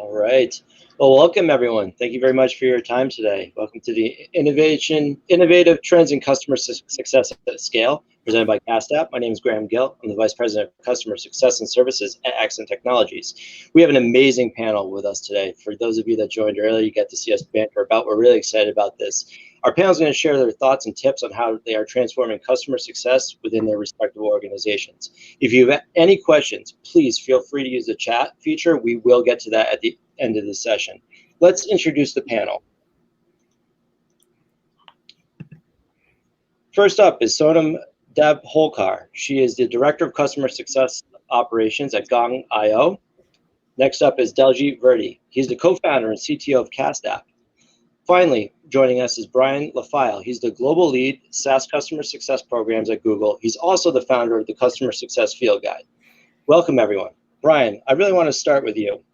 All right. Well, welcome everyone. Thank you very much for your time today. Welcome to the Innovative Trends in Customer Success at Scale, presented by cast.app. My name is Gill. I'm the Vice President of Customer Success and Services at Accent Technologies. We have an amazing panel with us today. For those of you that joined earlier, you get to see us banter about. We're really excited about this. Our panel is going to share their thoughts and tips on how they are transforming customer success within their respective organizations. If you have any questions, please feel free to use the chat feature. We will get to that at the end of the session. Let's introduce the panel. First up is Sonam Dabholkar. She is the Director of Customer Success Operations at Gong.io. Next up is Daljeet Virdi. He's the co-founder and CTO of cast.app. Finally, joining us is Brian Lafaille. He's the Global Lead SaaS Customer Success Programs at Google. He's also the founder of the Customer Success Field Guide. Welcome, everyone. Brian, I really want to start with you.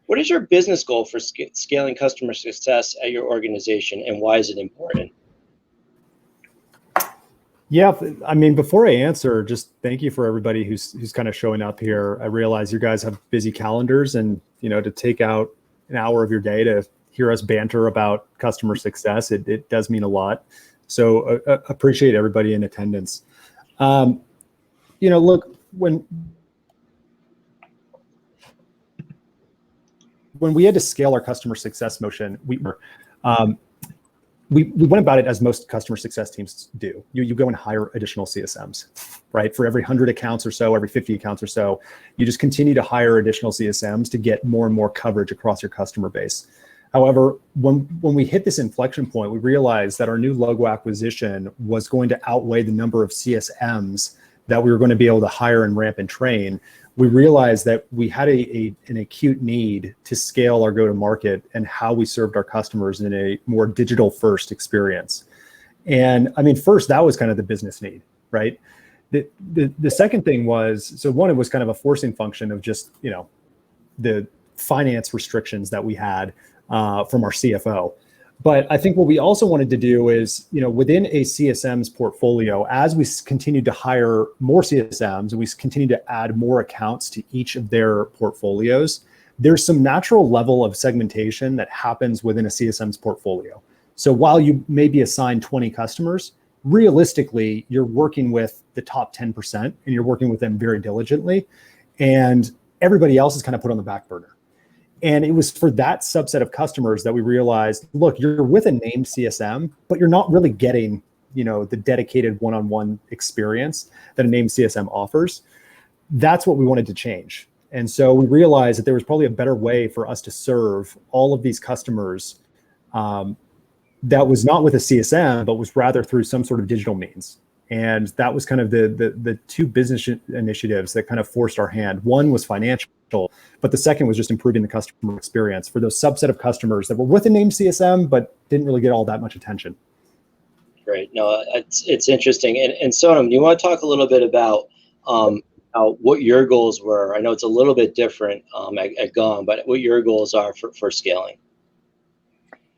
What is your business goal for scaling customer success at your organization, and why is it important? Yeah, I mean, before I answer, just thank you for everybody who's kind of showing up here. I realize you guys have busy calendars, and to take out an hour of your day to hear us banter about customer success, it does mean a lot. So appreciate everybody in attendance. Look, when we had to scale our customer success motion, we went about it as most customer success teams do. You go and hire additional CSMs, right? For every 100 accounts or so, every 50 accounts or so, you just continue to hire additional CSMs to get more and more coverage across your customer base. However, when we hit this inflection point, we realized that our new logo acquisition was going to outweigh the number of CSMs that we were going to be able to hire and ramp and train. We realized that we had an acute need to scale our go-to-market and how we served our customers in a more digital-first experience. And I mean, first, that was kind of the business need, right? The second thing was, so one, it was kind of a forcing function of just, the finance restrictions that we had from our CFO. But I think what we also wanted to do is, within a CSM's portfolio, as we continued to hire more CSMs and we continued to add more accounts to each of their portfolios, there's some natural level of segmentation that happens within a CSM's portfolio. So while you may be assigned 20 customers, realistically, you're working with the top 10% and you're working with them very diligently, and everybody else is kind of put on the back burner. And it was for that subset of customers that we realized, look, you're with a named CSM, but you're not really getting, the dedicated one-on-one experience that a named CSM offers. That's what we wanted to change. And so we realized that there was probably a better way for us to serve all of these customers that was not with a CSM, but was rather through some sort of digital means. And that was kind of the two business initiatives that kind of forced our hand. One was financial, but the second was just improving the customer experience for those subset of customers that were with a named CSM, but didn't really get all that much attention. Great. No, it's interesting. And Sonam, do you want to talk a little bit about what your goals were? I know it's a little bit different at Gong, but what your goals are for scaling.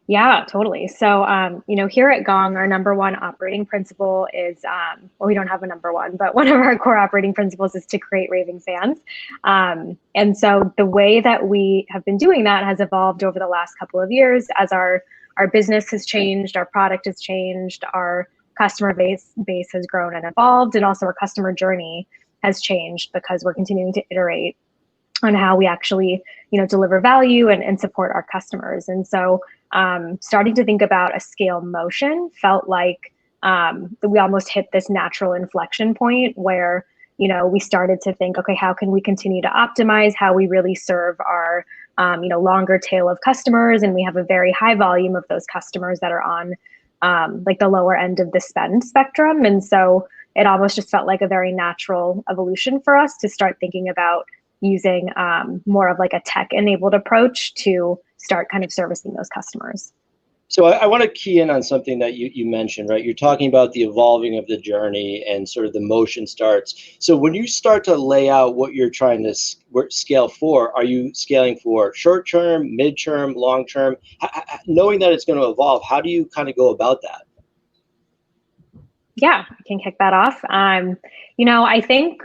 Yeah, totally. So, here at Gong, our number one operating principle is, we don't have a number one, but one of our core operating principles is to create raving fans. And so the way that we have been doing that has evolved over the last couple of years as our business has changed, our product has changed, our customer base has grown and evolved, and also our customer journey has changed because we're continuing to iterate on how we actually, deliver value and support our customers. And so starting to think about a scale motion felt like we almost hit this natural inflection point where, we started to think, okay, how can we continue to optimize how we really serve our, longer tail of customers? And we have a very high volume of those customers that are on like the lower end of the spend spectrum. And so it almost just felt like a very natural evolution for us to start thinking about using more of like a tech-enabled approach to start kind of servicing those customers. So I want to key in on something that you mentioned, right? You're talking about the evolving of the journey and sort of the motion starts. So when you start to lay out what you're trying to scale for, are you scaling for short-term, mid-term, long-term? Knowing that it's going to evolve, how do you kind of go about that? Yeah, I can kick that off. I think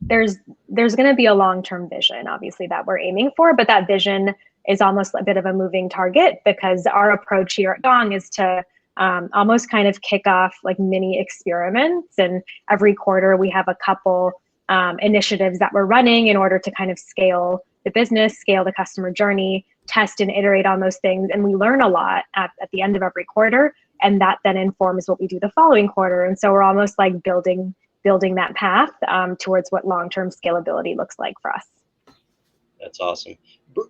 there's there's going to be a long-term vision, obviously, that we're aiming for, but that vision is almost a bit of a moving target, because our approach here at Gong is to almost kind of kick off like mini experiments. And every quarter we have a couple initiatives that we're running in order to kind of scale the business, scale the customer journey, test and iterate on those things. And we learn a lot at the end of every quarter. And that then informs what we do the following quarter. And so we're almost like building that path towards what long-term scalability looks like for us. That's awesome.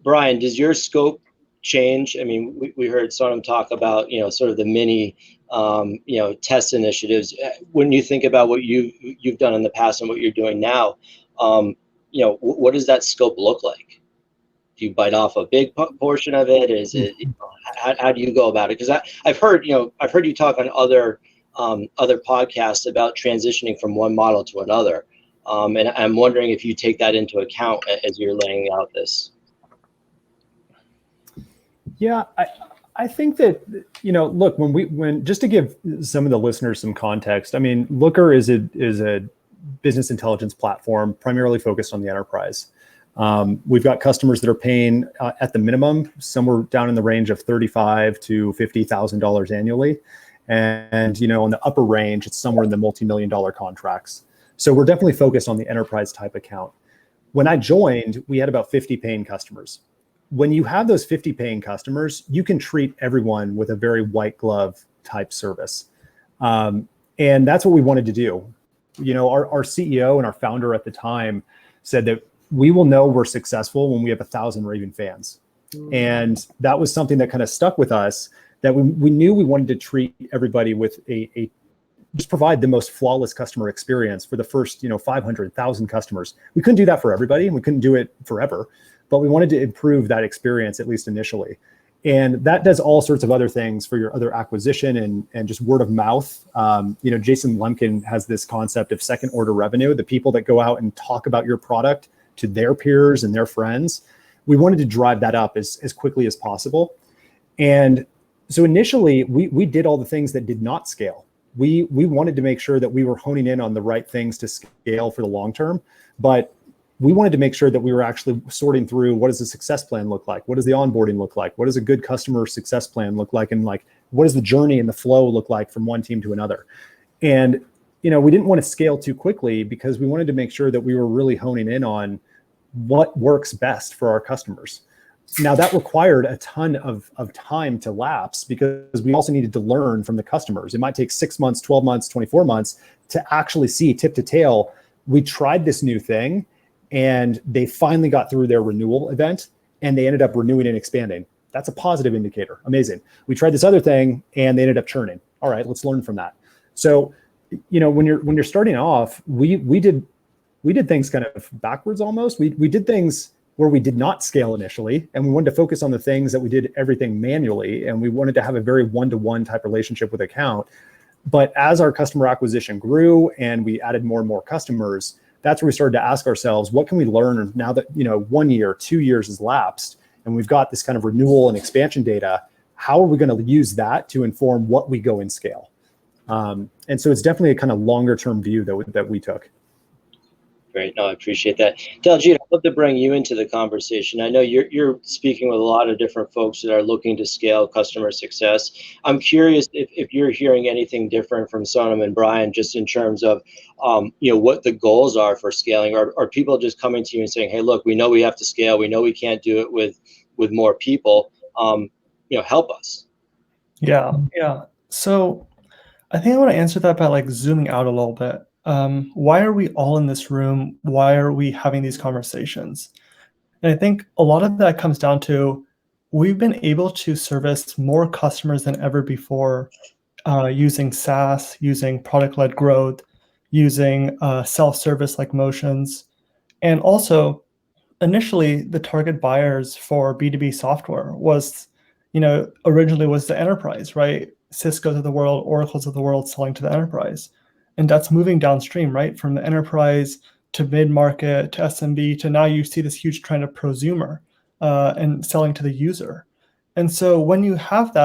Brian, does your scope change? I mean, we heard Sonam talk about, sort of the mini, test initiatives. When you think about what you've done in the past and what you're doing now, what does that scope look like? Do you bite off a big portion of it? Is it, how do you go about it? Because I've heard you talk on other podcasts about transitioning from one model to another. And I'm wondering if you take that into account as you're laying out this. Yeah, I think that, look, when just to give some of the listeners some context, I mean, Looker is a business intelligence platform primarily focused on the enterprise. We've got customers that are paying at the minimum somewhere down in the range of $35,000 to $50,000 annually. And, on the upper range, it's somewhere in the multi-million-dollar contracts. So we're definitely focused on the enterprise type account. When I joined, we had about 50 paying customers. When you have those 50 paying customers, you can treat everyone with a very white glove type service. And that's what we wanted to do. Our CEO and our founder at the time said that we will know we're successful when we have 1,000 raving fans. And that was something that kind of stuck with us, that we knew we wanted to treat everybody with just provide the most flawless customer experience for the first, 500,000 customers. We couldn't do that for everybody, and we couldn't do it forever, but we wanted to improve that experience, at least initially. And that does all sorts of other things for your other acquisition and just word of mouth. Jason Lemkin has this concept of second order revenue, the people that go out and talk about your product to their peers and their friends. We wanted to drive that up as quickly as possible. And so initially we did all the things that did not scale. We wanted to make sure that we were honing in on the right things to scale for the long term, but we wanted to make sure that we were actually sorting through, what does the success plan look like? What does the onboarding look like? What does a good customer success plan look like? And what does the journey and the flow look like from one team to another? And, we didn't want to scale too quickly because we wanted to make sure that we were really honing in on what works best for our customers. Now that required a ton of time to lapse, because we also needed to learn from the customers. It might take 6 months, 12 months, 24 months to actually see tip to tail. We tried this new thing and they finally got through their renewal event and they ended up renewing and expanding. That's a positive indicator. Amazing. We tried this other thing and they ended up churning. All right, let's learn from that. So, when you're starting off, we did things kind of backwards almost. We did things where we did not scale initially, and we wanted to focus on the things that we did everything manually, and we wanted to have a very one-to-one type relationship with account. But as our customer acquisition grew and we added more and more customers, that's where we started to ask ourselves, what can we learn now that 1 year, 2 years has lapsed, and we've got this kind of renewal and expansion data? How are we going to use that to inform what we go and scale? And so it's definitely a kind of longer term view that we took. Great. No, I appreciate that. Daljeet, I'd love to bring you into the conversation. I know you're speaking with a lot of different folks that are looking to scale customer success. I'm curious if you're hearing anything different from Sonam and Brian, just in terms of, what the goals are for scaling. Are people just coming to you and saying, hey, look, we know we have to scale. We know we can't do it with more people. Help us. Yeah. So I think I want to answer that by zooming out a little bit. Why are we all in this room? Why are we having these conversations? And I think a lot of that comes down to, we've been able to service more customers than ever before, using SaaS, using product-led growth, using self-service like motions. And also, initially, the target buyers for B2B software was, originally was the enterprise, right? Cisco's of the world, Oracle's of the world selling to the enterprise. And that's moving downstream, right? From the enterprise to mid-market to SMB to now you see this huge trend of prosumer and selling to the user. And so when you have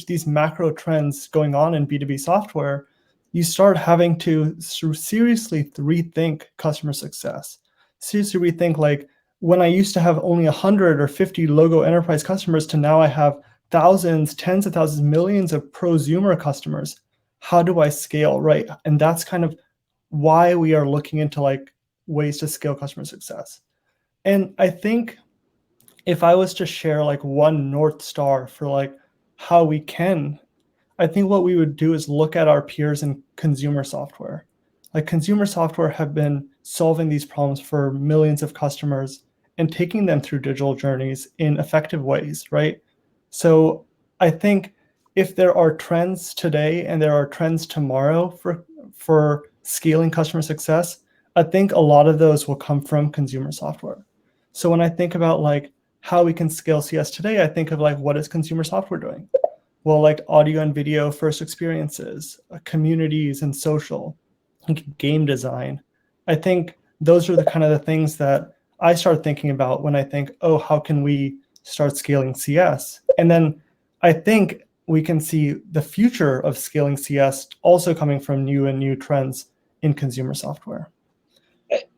these macro trends going on in B2B software, you start having to seriously rethink customer success. seriously rethink, like, when I used to have only 100 or 50 logo enterprise customers to now I have thousands, tens of thousands, millions of prosumer customers. How do I scale, right? And that's kind of why we are looking into like ways to scale customer success. And I think if I was to share like one North Star for like how we can, I think what we would do is look at our peers in consumer software. Like, consumer software have been solving these problems for millions of customers and taking them through digital journeys in effective ways, right? So I think if there are trends today and there are trends tomorrow for scaling customer success, I think a lot of those will come from consumer software. So when I think about like how we can scale CS today, I think of like, what is consumer software doing? Well, like audio and video first experiences, communities and social, game design. I think those are the kind of the things that I start thinking about when I think, oh, how can we start scaling CS? And then I think we can see the future of scaling CS also coming from new trends in consumer software.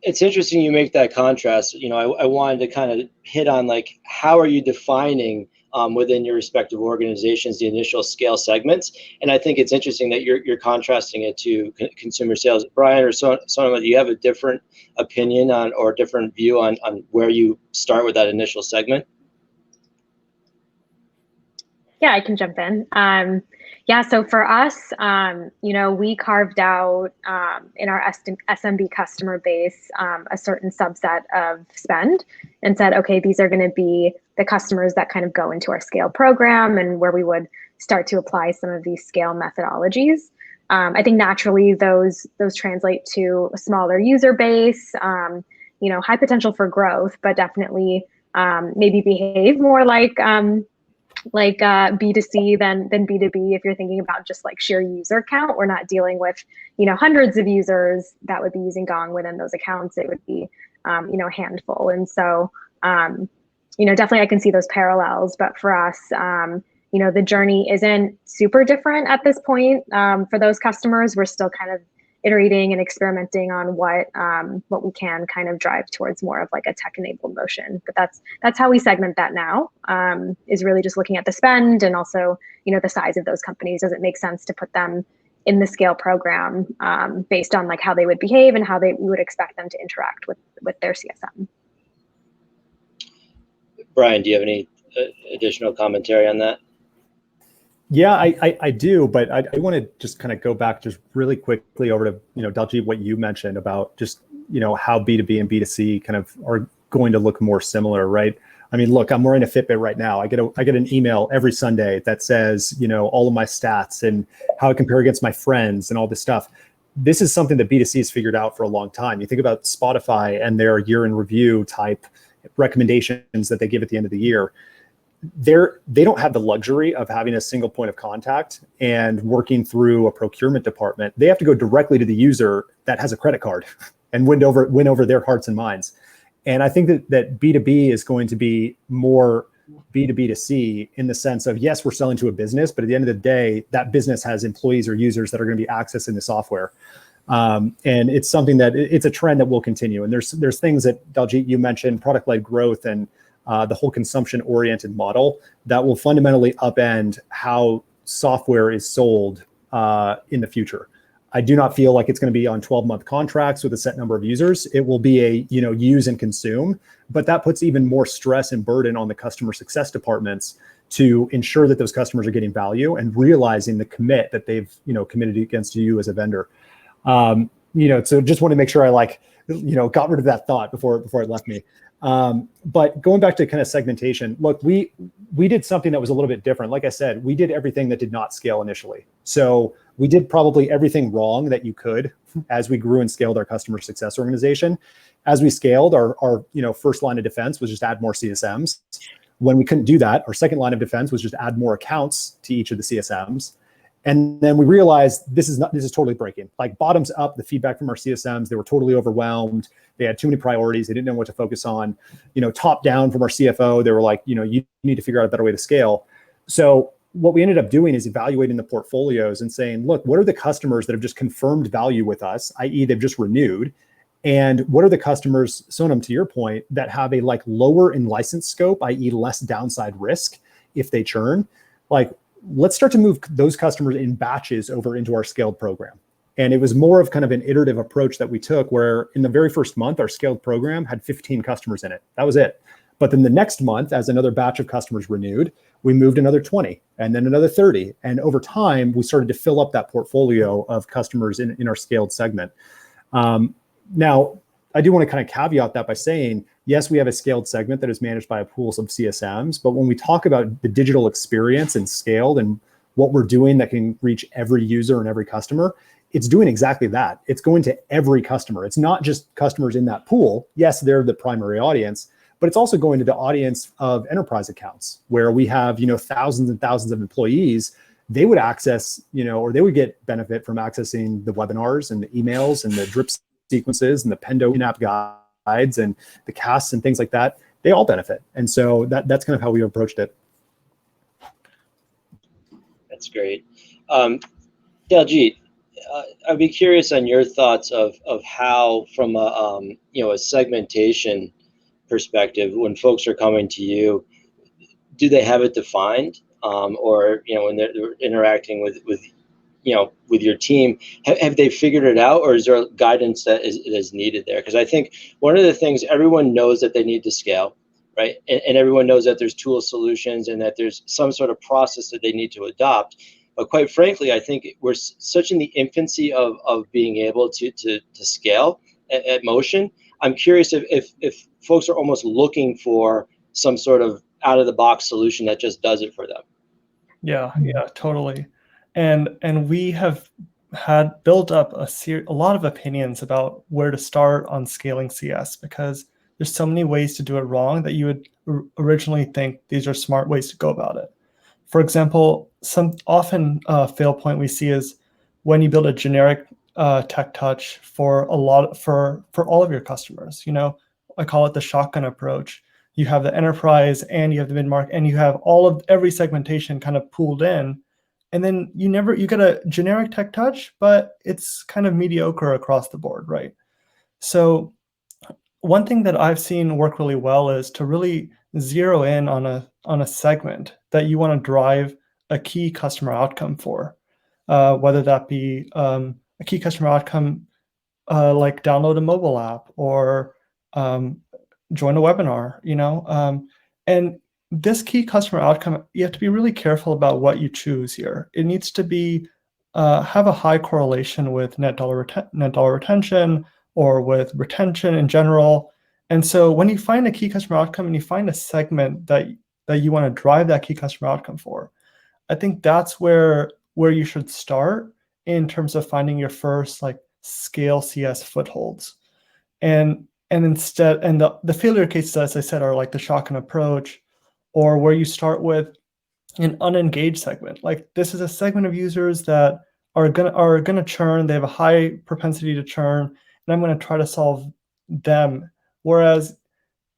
It's interesting you make that contrast. You know, I wanted to kind of hit on like, how are you defining within your respective organizations the initial scale segments? And I think it's interesting that you're contrasting it to consumer sales. Brian or Sonam, do you have a different opinion on or a different view on where you start with that initial segment? Yeah, I can jump in. Yeah, so for us, you know, we carved out in our SMB customer base a certain subset of spend and said, okay, these are going to be the customers that kind of go into our scale program and where we would start to apply some of these scale methodologies. I think naturally those translate to a smaller user base, you know, high potential for growth, but definitely maybe behave more like B2C than B2B. If you're thinking about just like sheer user count, we're not dealing with, you know, hundreds of users that would be using Gong within those accounts. It would be, you know, a handful. And so, you know, definitely I can see those parallels, but for us, you know, the journey isn't super different at this point. For those customers, we're still kind of iterating and experimenting on what we can kind of drive towards more of like a tech-enabled motion. But that's how we segment that now, is really just looking at the spend and also, you know, the size of those companies. Does it make sense to put them in the scale program based on like how they would behave and how we would expect them to interact with their CSM? Brian, do you have any additional commentary on that? Yeah, I do, but I want to just kind of go back just really quickly over to, you know, Daljeet, what you mentioned about just, you know, how B2B and B2C kind of are going to look more similar, right? I mean, look, I'm wearing a Fitbit right now. I get an email every Sunday that says, you know, all of my stats and how I compare against my friends and all this stuff. This is something that B2C has figured out for a long time. You think about Spotify and their year in review type recommendations that they give at the end of the year. They don't have the luxury of having a single point of contact and working through a procurement department. They have to go directly to the user that has a credit card and win over their hearts and minds. And I think that B2B is going to be more B2B to C in the sense of, yes, we're selling to a business, but at the end of the day, that business has employees or users that are going to be accessing the software. And it's something that it's a trend that will continue. And there's things that Daljeet, you mentioned, product-led growth and the whole consumption-oriented model that will fundamentally upend how software is sold in the future. I do not feel like it's going to be on 12-month contracts with a set number of users. It will be a, you know, use and consume, but that puts even more stress and burden on the customer success departments to ensure that those customers are getting value and realizing the commit that they've, you know, committed against you as a vendor. You know, so just want to make sure I got rid of that thought before it left me. But going back to kind of segmentation, look, we did something that was a little bit different. Like I said, we did everything that did not scale initially. So we did probably everything wrong that you could as we grew and scaled our customer success organization. As we scaled, our first line of defense was just add more CSMs. When we couldn't do that, our second line of defense was just add more accounts to each of the CSMs. And then we realized this is totally breaking. Like bottoms up, the feedback from our CSMs, they were totally overwhelmed. They had too many priorities. They didn't know what to focus on. You know, top down from our CFO, they were like, you know, you need to figure out a better way to scale. So what we ended up doing is evaluating the portfolios and saying, look, what are the customers that have just confirmed value with us, i.e. they've just renewed, And what are the customers, Sonam, to your point, that have a like lower in license scope, i.e. less downside risk if they churn? Like, let's start to move those customers in batches over into our scaled program. And it was more of kind of an iterative approach that we took, where in the very first month, our scaled program had 15 customers in it. That was it. But then the next month, as another batch of customers renewed, we moved another 20 and then another 30. And over time, we started to fill up that portfolio of customers in our scaled segment. Now, I do want to kind of caveat that by saying, yes, we have a scaled segment that is managed by a pool of CSMs. But when we talk about the digital experience and scaled and what we're doing that can reach every user and every customer, it's doing exactly that. It's going to every customer. It's not just customers in that pool. Yes, they're the primary audience, but it's also going to the audience of enterprise accounts where we have, thousands and thousands of employees. They would access, or they would get benefit from accessing the webinars and the emails and the drip sequences and the Pendo in-app guides and the casts and things like that. They all benefit. And so that's kind of how we approached it. That's great. Daljeet, I'd be curious on your thoughts of how, from a segmentation perspective, when folks are coming to you, do they have it defined, or when they're interacting with your team, have they figured it out, or is there guidance that is needed there? Because I think one of the things, everyone knows that they need to scale, right? And everyone knows that there's tool solutions and that there's some sort of process that they need to adopt. But quite frankly, I think we're such in the infancy of being able to scale at Motion. I'm curious if folks are almost looking for some sort of out-of-the-box solution that just does it for them. Yeah, totally. And we have had built up a lot of opinions about where to start on scaling CS, because there's so many ways to do it wrong that you would originally think these are smart ways to go about it. For example, some often fail point we see is when you build a generic tech touch for all of your customers. I call it the shotgun approach. You have the enterprise and you have the mid-market and you have every segmentation kind of pooled in, and then you get a generic tech touch, but it's kind of mediocre across the board, right? So one thing that I've seen work really well is to really zero in on a segment that you want to drive a key customer outcome for, whether that be a key customer outcome like download a mobile app or join a webinar, and this key customer outcome, you have to be really careful about what you choose here. It needs to be have a high correlation with net dollar retention or with retention in general. And so when you find a key customer outcome and you find a segment that you want to drive that key customer outcome for, I think that's where you should start in terms of finding your first like scale CS footholds. And the failure cases, as I said, are like the shotgun approach, or where you start with an unengaged segment. Like, this is a segment of users that are gonna churn. They have a high propensity to churn, and I'm gonna try to solve them. Whereas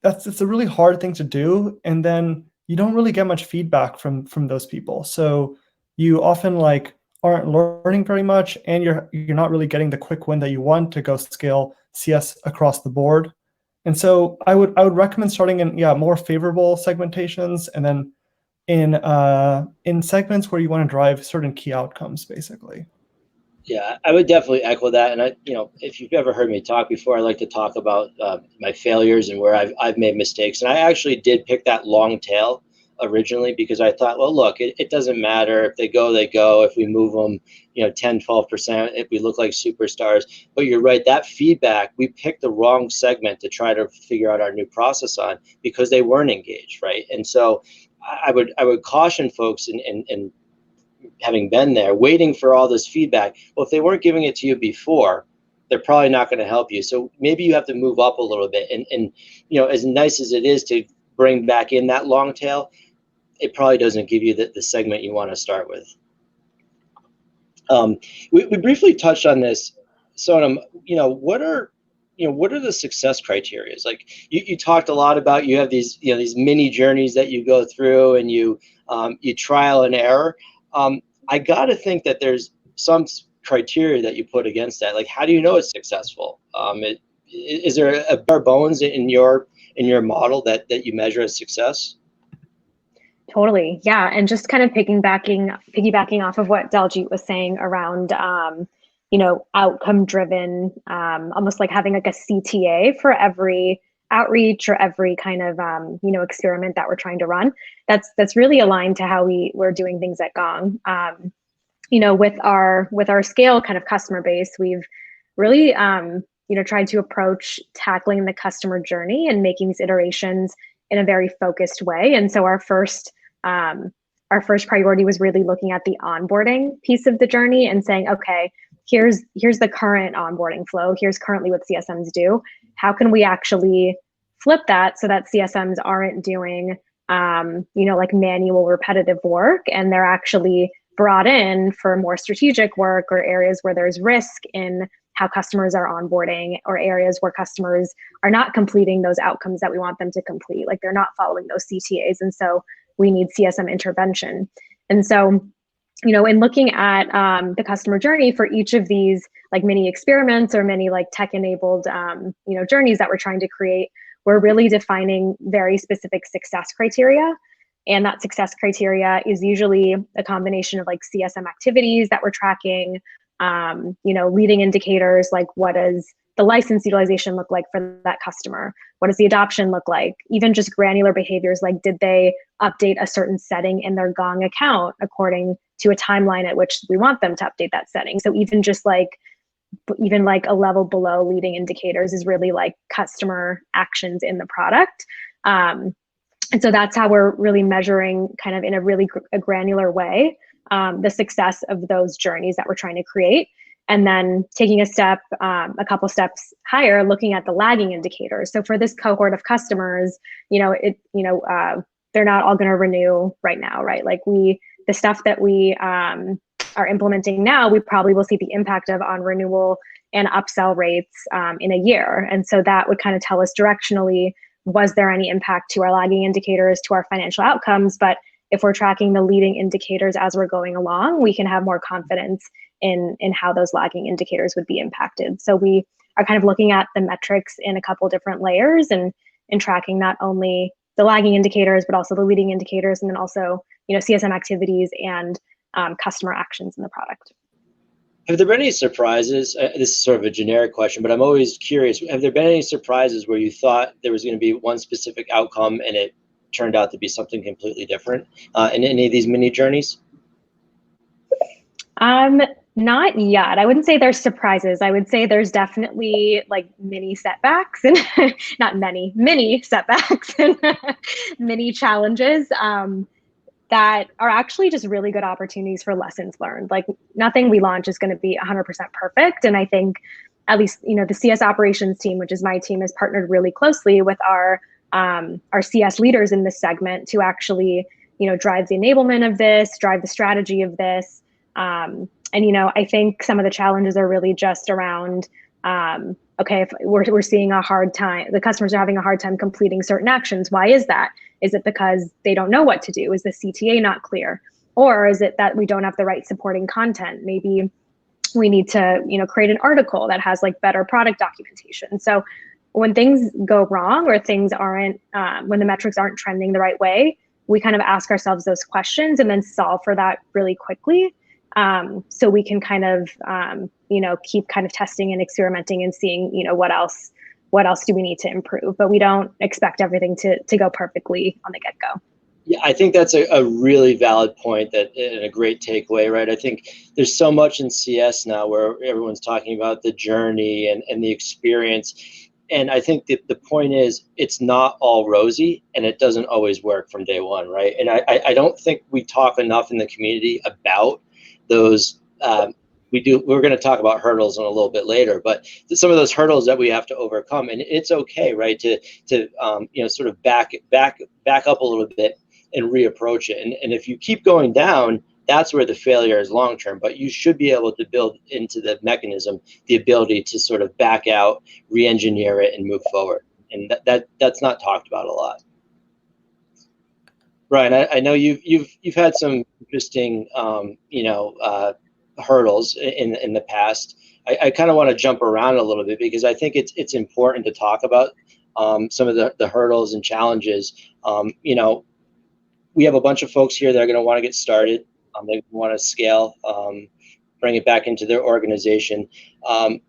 it's a really hard thing to do, and then you don't really get much feedback from those people. So you often aren't learning very much, and you're not really getting the quick win that you want to go scale CS across the board. And so I would recommend starting in more favorable segmentations, and then in segments where you want to drive certain key outcomes, basically. Yeah, I would definitely echo that. And if you've ever heard me talk before, I like to talk about my failures and where I've made mistakes. And I actually did pick that long tail originally because I thought, well, look, it doesn't matter if they go, they go. If we move them, 10, 12%, if we look like superstars. But you're right, that feedback, we picked the wrong segment to try to figure out our new process on because they weren't engaged, right? And so I would caution folks in having been there, waiting for all this feedback. Well, if they weren't giving it to you before, they're probably not going to help you. So maybe you have to move up a little bit. And as nice as it is to bring back in that long tail, it probably doesn't give you the segment you want to start with. We briefly touched on this, Sonam. What are the success criteria? Like you talked a lot about, you have these these mini journeys that you go through, and you trial and error. I got to think that there's some criteria that you put against that. Like, how do you know it's successful? is there a bare bones in your model that you measure as success? Totally. Yeah. And just kind of piggybacking off of what Daljeet was saying around, outcome driven, almost like having like a CTA for every outreach or every kind of, experiment that we're trying to run. That's really aligned to how we're doing things at Gong. With our scale kind of customer base, we've really, tried to approach tackling the customer journey and making these iterations in a very focused way. And so our first priority was really looking at the onboarding piece of the journey and saying, okay, here's the current onboarding flow. Here's currently what CSMs do. How can we actually flip that so that CSMs aren't doing, like manual repetitive work, and they're actually brought in for more strategic work or areas where there's risk in how customers are onboarding, or areas where customers are not completing those outcomes that we want them to complete, like they're not following those CTAs. And so we need CSM intervention. And so, in looking at the customer journey for each of these like mini experiments or many like tech-enabled, journeys that we're trying to create, we're really defining very specific success criteria. And that success criteria is usually a combination of like CSM activities that we're tracking, leading indicators, like what does the license utilization look like for that customer? What does the adoption look like? Even just granular behaviors, like did they update a certain setting in their Gong account according to a timeline at which we want them to update that setting? So even a level below leading indicators is really like customer actions in the product. And so that's how we're really measuring kind of in a really granular way, the success of those journeys that we're trying to create. And then taking a couple steps higher, looking at the lagging indicators. So for this cohort of customers, they're not all going to renew right now, right? Like the stuff that we are implementing now, we probably will see the impact of on renewal and upsell rates in a year. And so that would kind of tell us directionally, was there any impact to our lagging indicators, to our financial outcomes? But if we're tracking the leading indicators as we're going along, we can have more confidence in how those lagging indicators would be impacted. So we are kind of looking at the metrics in a couple different layers and tracking not only the lagging indicators, but also the leading indicators, and then also, CSM activities and customer actions in the product. Have there been any surprises? This is sort of a generic question, but I'm always curious. Have there been any surprises where you thought there was going to be one specific outcome and it turned out to be something completely different in any of these mini journeys? Not yet. I wouldn't say there's surprises. I would say there's definitely like mini setbacks and mini setbacks and mini challenges that are actually just really good opportunities for lessons learned. Like nothing we launch is going to be 100% perfect. And I think at least, the CS operations team, which is my team, has partnered really closely with our CS leaders in this segment to actually, drive the enablement of this, drive the strategy of this. And, I think some of the challenges are really just around, okay, if we're seeing a hard time, the customers are having a hard time completing certain actions. Why is that? Is it because they don't know what to do? Is the CTA not clear? Or is it that we don't have the right supporting content? Maybe we need to, create an article that has like better product documentation. So when things go wrong or things aren't, when the metrics aren't trending the right way, we kind of ask ourselves those questions and then solve for that really quickly. So we can kind of, keep kind of testing and experimenting and seeing, what else do we need to improve? But we don't expect everything to go perfectly on the get-go. Yeah, I think that's a really valid point and a great takeaway, right? I think there's so much in CS now where everyone's talking about the journey and the experience. And I think that the point is it's not all rosy and it doesn't always work from day one, right? And I don't think we talk enough in the community about those. We're going to talk about hurdles in a little bit later, but some of those hurdles that we have to overcome, and it's okay, right, to sort of back up a little bit and reapproach it. And if you keep going down, that's where the failure is long term. But you should be able to build into the mechanism the ability to sort of back out, re-engineer it, and move forward. And that's not talked about a lot. Brian, I know you've had some interesting hurdles in the past. I kind of want to jump around a little bit because I think it's important to talk about some of the hurdles and challenges. You know, we have a bunch of folks here that are going to want to get started. They want to scale, bring it back into their organization.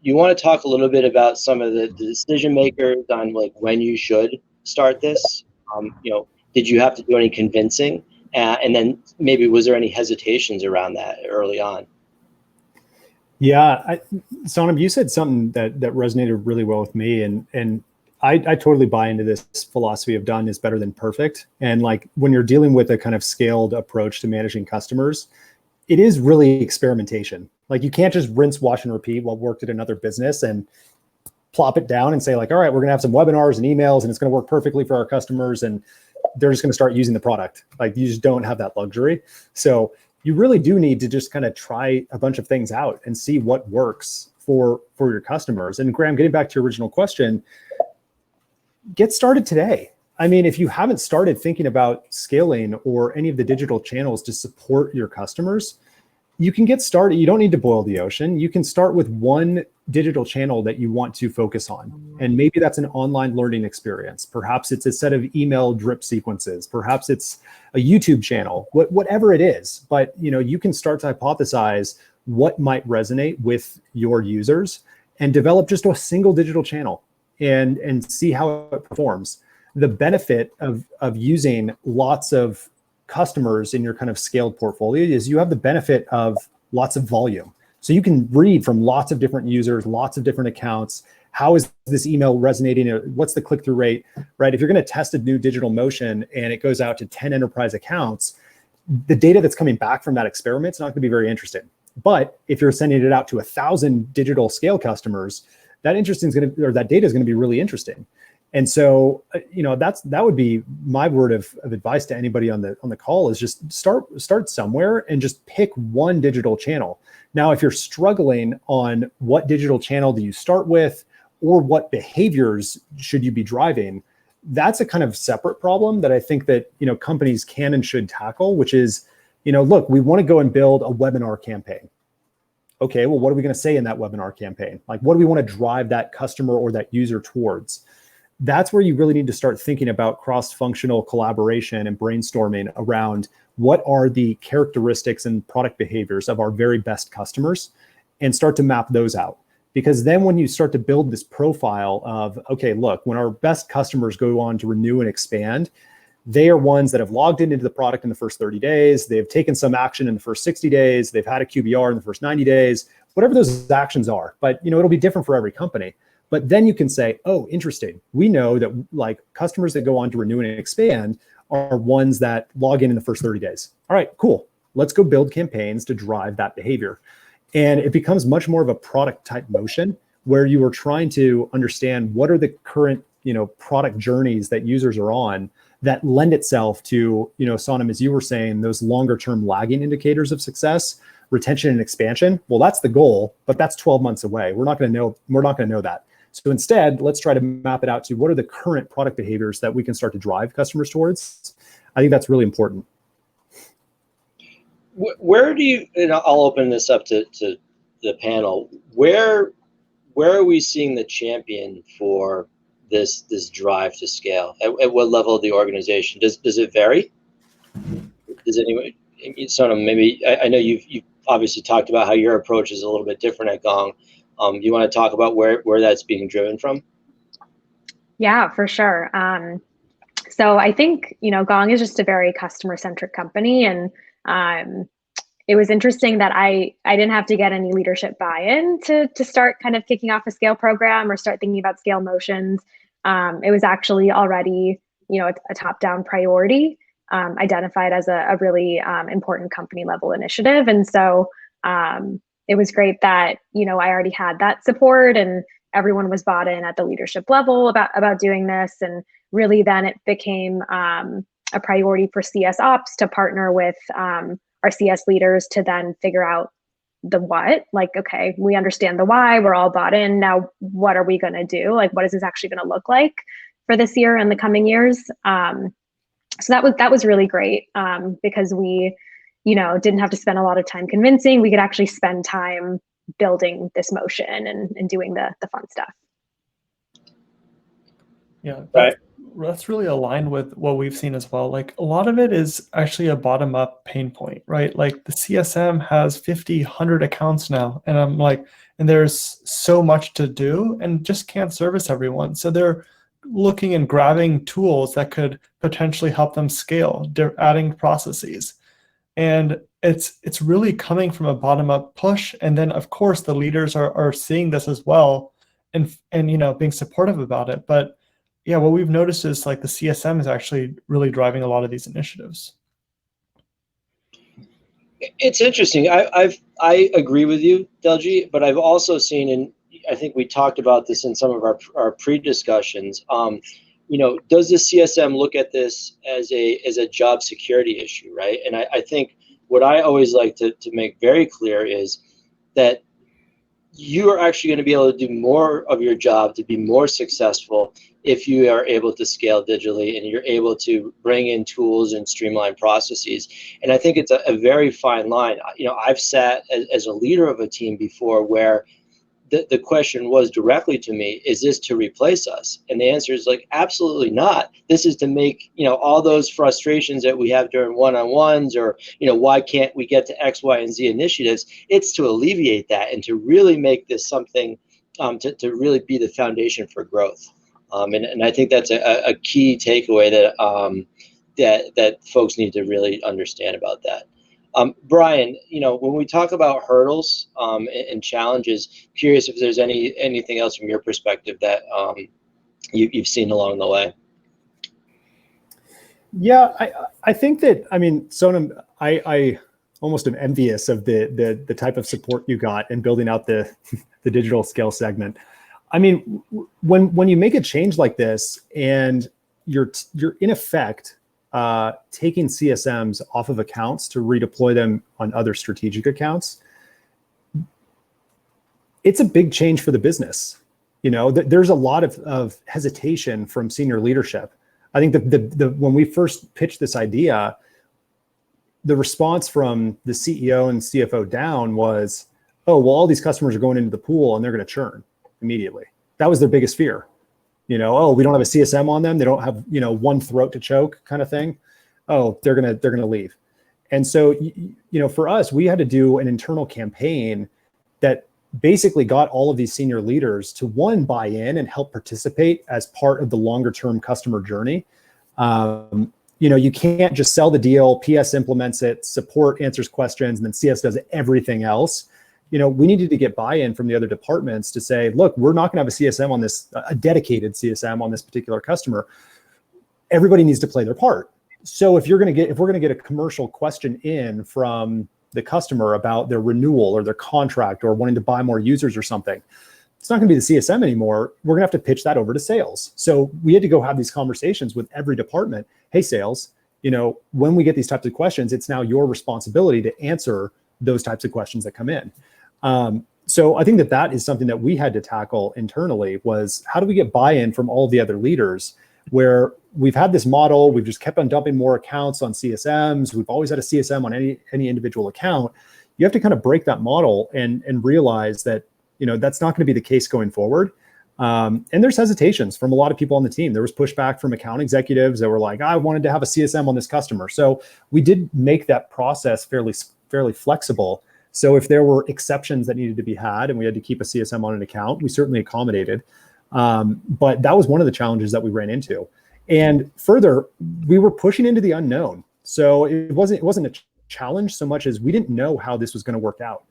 You want to talk a little bit about some of the decision makers on like when you should start this. You know, did you have to do any convincing? And then maybe was there any hesitations around that early on? Yeah, Sonam, you said something that resonated really well with me, and I totally buy into this philosophy of done is better than perfect. And like when you're dealing with a kind of scaled approach to managing customers, it is really experimentation. Like you can't just rinse, wash, and repeat what worked at another business and plop it down and say like, all right, we're gonna have some webinars and emails and it's gonna work perfectly for our customers and they're just gonna start using the product. Like you just don't have that luxury. So you really do need to just kind of try a bunch of things out and see what works for your customers. And Graham, getting back to your original question, get started today. I mean, if you haven't started thinking about scaling or any of the digital channels to support your customers, you can get started. You don't need to boil the ocean. You can start with one digital channel that you want to focus on. And maybe that's an online learning experience. Perhaps it's a set of email drip sequences. Perhaps it's a YouTube channel, whatever it is. But you know, you can start to hypothesize what might resonate with your users and develop just a single digital channel and see how it performs. The benefit of using lots of customers in your kind of scaled portfolio is you have the benefit of lots of volume. So you can read from lots of different users, lots of different accounts. How is this email resonating? What's the click-through rate, right? If you're going to test a new digital motion and it goes out to 10 enterprise accounts, the data that's coming back from that experiment is not going to be very interesting. But if you're sending it out to 1,000 digital scale customers, that data is going to be really interesting. And so, you know, that would be my word of advice to anybody on the call is just start somewhere and just pick one digital channel. Now, if you're struggling on what digital channel do you start with or what behaviors should you be driving, that's a kind of separate problem that I think that, you know, companies can and should tackle, which is, you know, look, we want to go and build a webinar campaign. Okay, well, what are we going to say in that webinar campaign? Like, what do we want to drive that customer or that user towards? That's where you really need to start thinking about cross-functional collaboration and brainstorming around what are the characteristics and product behaviors of our very best customers and start to map those out. Because then when you start to build this profile of, okay, look, when our best customers go on to renew and expand, they are ones that have logged into the product in the first 30 days. They've taken some action in the first 60 days. They've had a QBR in the first 90 days, whatever those actions are. But, you know, it'll be different for every company. But then you can say, oh, interesting. We know that like customers that go on to renew and expand are ones that log in the first 30 days. All right, cool. Let's go build campaigns to drive that behavior. And it becomes much more of a product type motion where you are trying to understand what are the current, you know, product journeys that users are on that lend itself to, you know, Sonam, as you were saying, those longer term lagging indicators of success, retention and expansion. Well, that's the goal, but that's 12 months away. We're not going to know that. So instead, let's try to map it out to what are the current product behaviors that we can start to drive customers towards. I think that's really important. Where do you, and I'll open this up to the panel, where are we seeing the champion for this drive to scale? At what level of the organization? Does it vary? Does anyone, Sonam, maybe, I know you've obviously talked about how your approach is a little bit different at Gong. You want to talk about where that's being driven from? Yeah, for sure. So I think, you know, Gong is just a very customer-centric company. And it was interesting that I didn't have to get any leadership buy-in to start kind of kicking off a scale program or start thinking about scale motions. It was actually already, you know, a top-down priority, identified as a really important company-level initiative. And so it was great that, you know, I already had that support and everyone was bought in at the leadership level about doing this. And really then it became a priority for CS Ops to partner with our CS leaders to then figure out the what. Like, okay, we understand the why, we're all bought in. Now, what are we going to do? Like, what is this actually going to look like for this year and the coming years? So that was really great because we, you know, didn't have to spend a lot of time convincing. We could actually spend time building this motion and doing the fun stuff. Yeah, Right. that's really aligned with what we've seen as well. Like a lot of it is actually a bottom up pain point, right? Like the CSM has 50, 100 accounts now. And I'm like, and there's so much to do and just can't service everyone. So they're looking and grabbing tools that could potentially help them scale. They're adding processes. And it's really coming from a bottom up push. And then of course the leaders are seeing this as well and being supportive about it. But yeah, what we've noticed is like the CSM is actually really driving a lot of these initiatives. It's interesting. I agree with you, Daljeet, but I've also seen, and I think we talked about this in some of our pre-discussions. Does the CSM look at this as a job security issue, right? And I think what I always like to make very clear is that you are actually going to be able to do more of your job to be more successful if you are able to scale digitally and you're able to bring in tools and streamline processes. And I think it's a very fine line. I've sat as a leader of a team before where the question was directly to me, is this to replace us? And the answer is like, absolutely not. This is to make, all those frustrations that we have during one-on-ones or, why can't we get to X, Y, and Z initiatives? It's to alleviate that and to really make this something to really be the foundation for growth. And I think that's a key takeaway that folks need to really understand about that. Brian, when we talk about hurdles and challenges, curious if there's anything else from your perspective that you've seen along the way. Yeah, I think that, Sonam, I almost am envious of the type of support you got in building out the digital scale segment. When you make a change like this and you're in effect taking CSMs off of accounts to redeploy them on other strategic accounts, it's a big change for the business. There's a lot of hesitation from senior leadership. I think when we first pitched this idea, the response from the CEO and CFO down was, oh, well, all these customers are going into the pool and they're going to churn immediately. That was their biggest fear. Oh, we don't have a CSM on them. They don't have, one throat to choke kind of thing. Oh, they're gonna leave. And so, for us, we had to do an internal campaign that basically got all of these senior leaders to buy in and help participate as part of the longer term customer journey. You can't just sell the deal, PS implements it, support answers questions, and then CS does everything else. We needed to get buy-in from the other departments to say, look, we're not going to have a CSM on this, a dedicated CSM on this particular customer. Everybody needs to play their part. So if we're going to get a commercial question in from the customer about their renewal or their contract or wanting to buy more users or something, it's not going to be the CSM anymore. We're going to have to pitch that over to sales. So we had to go have these conversations with every department. Hey, sales, when we get these types of questions, it's now your responsibility to answer those types of questions that come in. So I think that is something that we had to tackle internally, was how do we get buy-in from all the other leaders, where we've had this model, we've just kept on dumping more accounts on CSMs. We've always had a CSM on any individual account. You have to kind of break that model and realize that, that's not going to be the case going forward. And there's hesitations from a lot of people on the team. There was pushback from account executives that were like, I wanted to have a CSM on this customer. So we did make that process fairly flexible. So if there were exceptions that needed to be had and we had to keep a CSM on an account, we certainly accommodated. But that was one of the challenges that we ran into. And further, we were pushing into the unknown. So it wasn't a challenge so much as we didn't know how this was going to work out.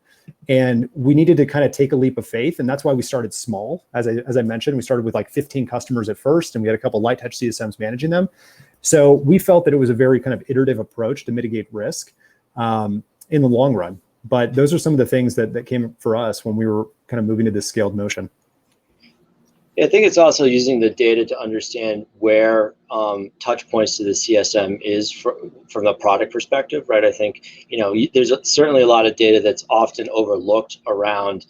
And we needed to kind of take a leap of faith. And that's why we started small. As I mentioned, we started with like 15 customers at first, and we had a couple light touch CSMs managing them. So we felt that it was a very kind of iterative approach to mitigate risk in the long run. But those are some of the things that came for us when we were kind of moving to this scaled motion. I think it's also using the data to understand where touch points to the CSM is from the product perspective, right? I think, there's certainly a lot of data that's often overlooked around,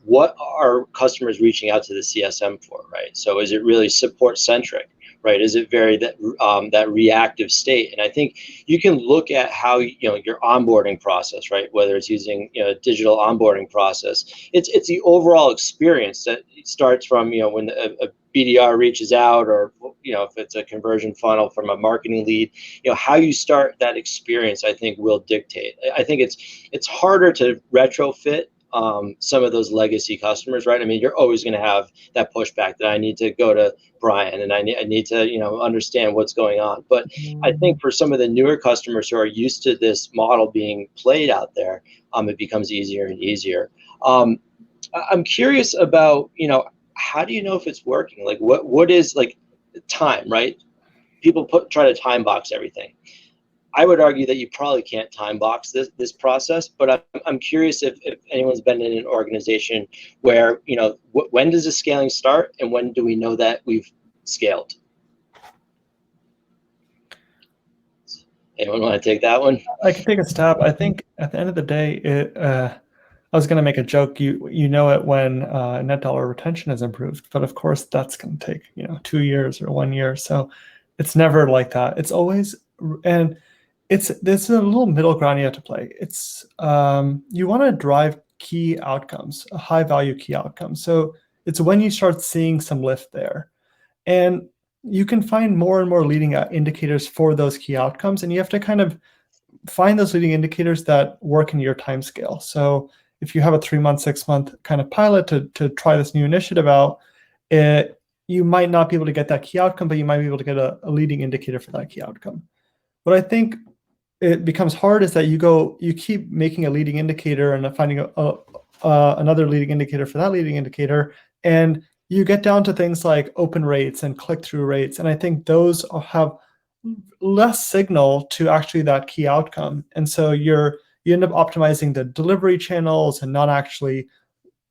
what are customers reaching out to the CSM for, right? So is it really support centric, right? Is it very that reactive state? And I think you can look at how your onboarding process, right? Whether it's using digital onboarding process, it's the overall experience that starts from when a BDR reaches out, or if it's a conversion funnel from a marketing lead, how you start that experience, I think, will dictate. I think it's harder to retrofit some of those legacy customers, right? I mean, you're always going to have that pushback that I need to go to Brian and I need to understand what's going on. But I think for some of the newer customers who are used to this model being played out there, it becomes easier and easier. I'm curious about how do you know if it's working? Like what is like time, right? People try to time box everything. I would argue that you probably can't time box this process, but I'm curious if anyone's been in an organization where, when does the scaling start and when do we know that we've scaled? Anyone want to take that one? I can take a stab. I think at the end of the day, I was going to make a joke. You know it when net dollar retention is improved, but of course that's going to take 2 years or 1 year. So it's never like that. It's always, and there's a little middle ground you have to play. It's you want to drive key outcomes, a high value key outcome. So it's when you start seeing some lift there, and you can find more and more leading indicators for those key outcomes, and you have to kind of find those leading indicators that work in your time scale. So if you have a 3-month, 6-month kind of pilot to try this new initiative out, you might not be able to get that key outcome, but you might be able to get a leading indicator for that key outcome. What I think it becomes hard is that you keep making a leading indicator and finding another leading indicator for that leading indicator, and you get down to things like open rates and click-through rates, and I think those have less signal to actually that key outcome, and so you end up optimizing the delivery channels and not actually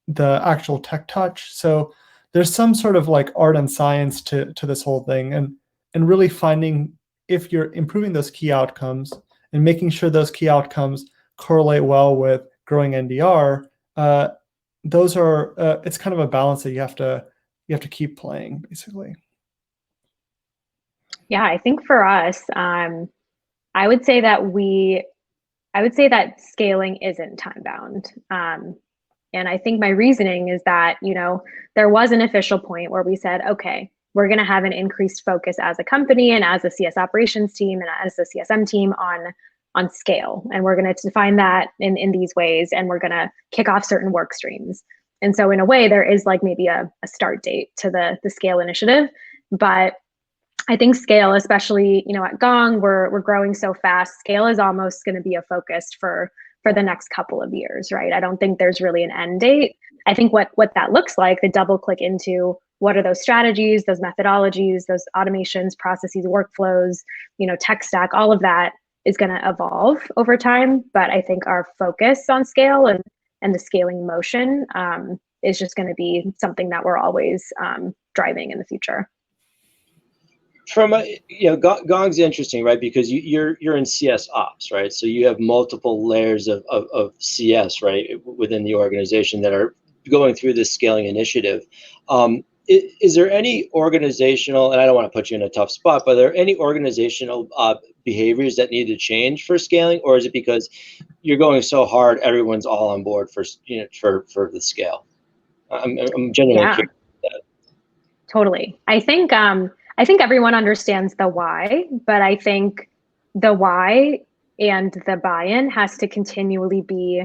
the actual tech touch. So there's some sort of like art and science to this whole thing, and really finding if you're improving those key outcomes and making sure those key outcomes correlate well with growing NDR. Those are it's kind of a balance that you have to keep playing, basically. Yeah, I think for us, I would say that scaling isn't time bound. And I think my reasoning is that, there was an official point where we said, okay, we're going to have an increased focus as a company and as a CS operations team and as a CSM team on scale. And we're going to define that in these ways, and we're going to kick off certain work streams. And so in a way, there is like maybe a start date to the scale initiative. But I think scale, especially, at Gong, we're growing so fast. Scale is almost going to be a focus for the next couple of years, right? I don't think there's really an end date. I think what that looks like, the double click into what are those strategies, those methodologies, those automations, processes, workflows, tech stack, all of that is going to evolve over time. But I think our focus on scale and the scaling motion is just going to be something that we're always driving in the future. From Gong's interesting, right? Because you're in CS ops, right? So you have multiple layers of CS, right, within the organization that are going through this scaling initiative. Is there any organizational, and I don't want to put you in a tough spot, but are there any organizational behaviors that need to change for scaling, or is it because you're going so hard, everyone's all on board for the scale? I'm genuinely curious about that. Totally. I think everyone understands the why, but I think the why and the buy-in has to continually be,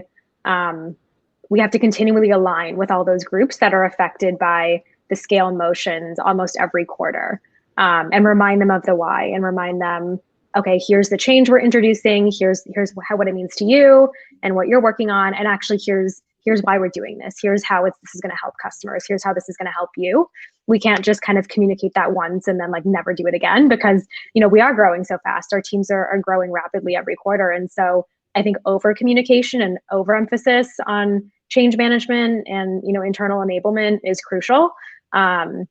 we have to continually align with all those groups that are affected by the scale motions almost every quarter, and remind them of the why and remind them, okay, here's the change we're introducing, here's what it means to you and what you're working on, and actually here's why we're doing this. Here's how this is going to help customers. Here's how this is going to help you. We can't just kind of communicate that once and then like never do it again, because we are growing so fast. Our teams are growing rapidly every quarter, and so I think over communication and overemphasis on change management and internal enablement is crucial. And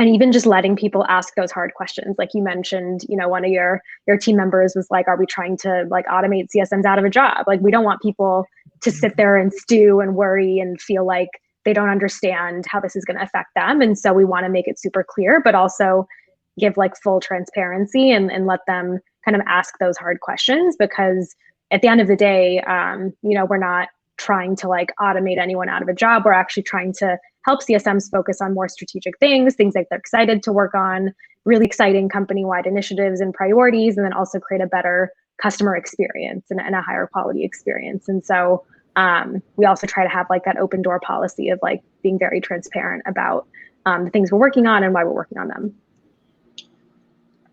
even just letting people ask those hard questions, like you mentioned, one of your team members was like, "Are we trying to like automate CSMs out of a job?" Like, we don't want people to sit there and stew and worry and feel like they don't understand how this is going to affect them. And so we want to make it super clear, but also, give like full transparency and let them kind of ask those hard questions, because at the end of the day, we're not trying to like automate anyone out of a job. We're actually trying to help CSMs focus on more strategic things like they're excited to work on, really exciting company-wide initiatives and priorities, and then also create a better customer experience and a higher quality experience. And so we also try to have like that open door policy of like being very transparent about the things we're working on and why we're working on them.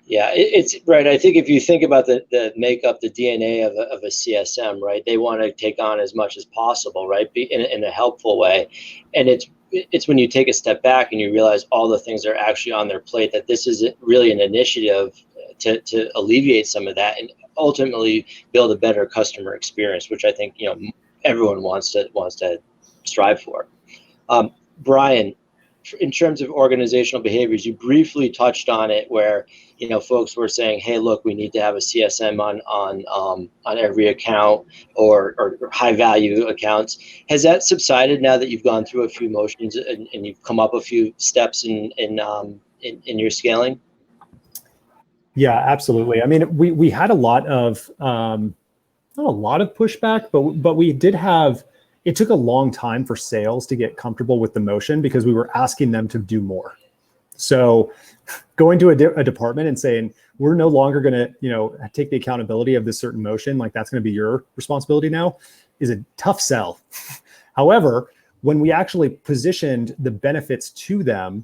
Yeah, it's right. I think if you think about the makeup, the DNA of a CSM, right, they want to take on as much as possible, right, in a helpful way. And it's when you take a step back and you realize all the things that are actually on their plate, that this is really an initiative to alleviate some of that and ultimately build a better customer experience, which I think everyone wants to strive for. Brian, in terms of organizational behaviors, you briefly touched on it, where folks were saying, "Hey, look, we need to have a CSM on every account or high value accounts." Has that subsided now that you've gone through a few motions and you've come up a few steps in your scaling? Yeah, absolutely. I mean, we had a lot of not a lot of pushback, but we did have. It took a long time for sales to get comfortable with the motion because we were asking them to do more. So going to a department and saying, we're no longer going to, take the accountability of this certain motion, like that's going to be your responsibility now, is a tough sell. However, when we actually positioned the benefits to them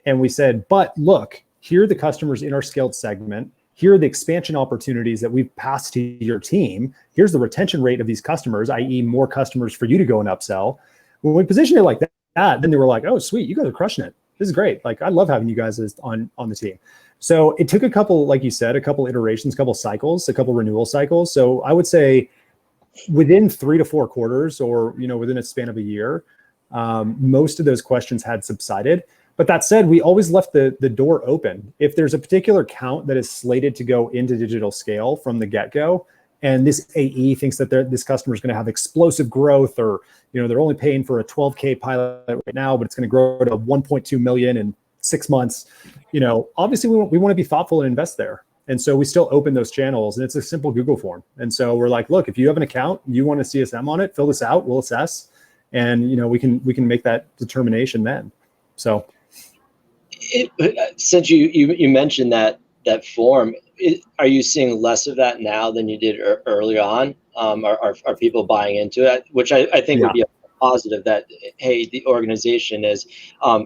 and we said, but look, here are the customers in our scaled segment. Here are the expansion opportunities that we've passed to your team. Here's the retention rate of these customers, i.e. more customers for you to go and upsell. When we positioned it like that, then they were like, oh, sweet, you guys are crushing it. This is great. Like, I love having you guys on the team. So it took a couple, like you said, a couple iterations, a couple cycles, a couple renewal cycles. So I would say within 3 to 4 quarters or, within a span of a year, most of those questions had subsided. But that said, we always left the door open. If there's a particular count that is slated to go into digital scale from the get-go, and this AE thinks that this customer is going to have explosive growth, or they're only paying for a 12K pilot right now, but it's going to grow to 1.2 million in 6 months. Obviously we want to be thoughtful and invest there. And so we still open those channels, and it's a simple Google form. And so we're like, look, if you have an account, you want a CSM on it, fill this out, we'll assess, and we can make that determination then. So. Since you mentioned that form, are you seeing less of that now than you did early on? Are people buying into it? Which I think would be a positive, that, hey, the organization is,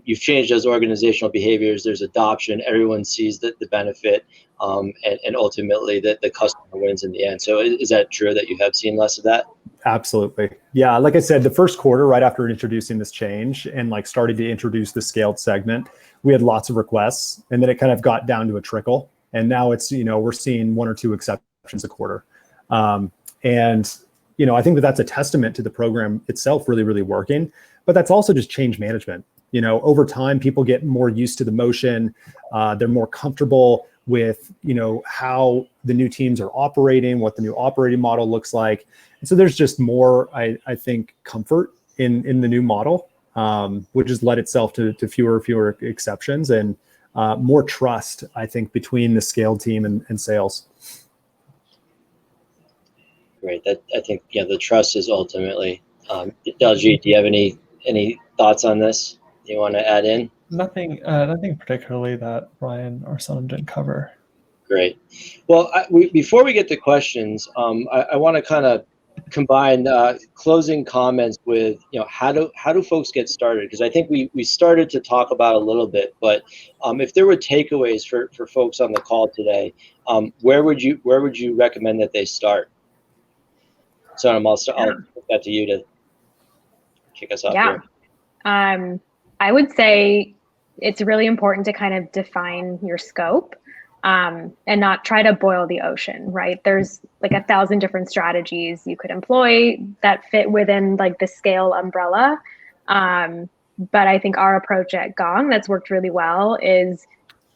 you've changed those organizational behaviors, there's adoption, everyone sees the benefit, and ultimately the customer wins in the end. So is that true that you have seen less of that? Absolutely. Yeah. Like I said, the first quarter, right after introducing this change and started to introduce the scaled segment, we had lots of requests, and then it kind of got down to a trickle. And now it's, we're seeing 1 or 2 exceptions a quarter. And I think that's a testament to the program itself really, really working, but that's also just change management. Over time, people get more used to the motion. They're more comfortable with, how the new teams are operating, what the new operating model looks like. And so there's just more, I think, comfort in the new model, which has led itself to fewer exceptions and more trust, I think, between the scaled team and sales. Great. I think, the trust is ultimately, Daljeet, do you have any thoughts on this you want to add in? Nothing particularly that Brian or Sonam didn't cover. Great. Well, before we get to questions, I want to kind of combine closing comments with, how do folks get started? Because I think we started to talk about a little bit, but if there were takeaways for folks on the call today, where would you recommend that they start? So I'll put that to you to kick us off here. I would say it's really important to kind of define your scope. And not try to boil the ocean, right? There's like 1,000 different strategies you could employ that fit within the scale umbrella. But I think our approach at Gong that's worked really well is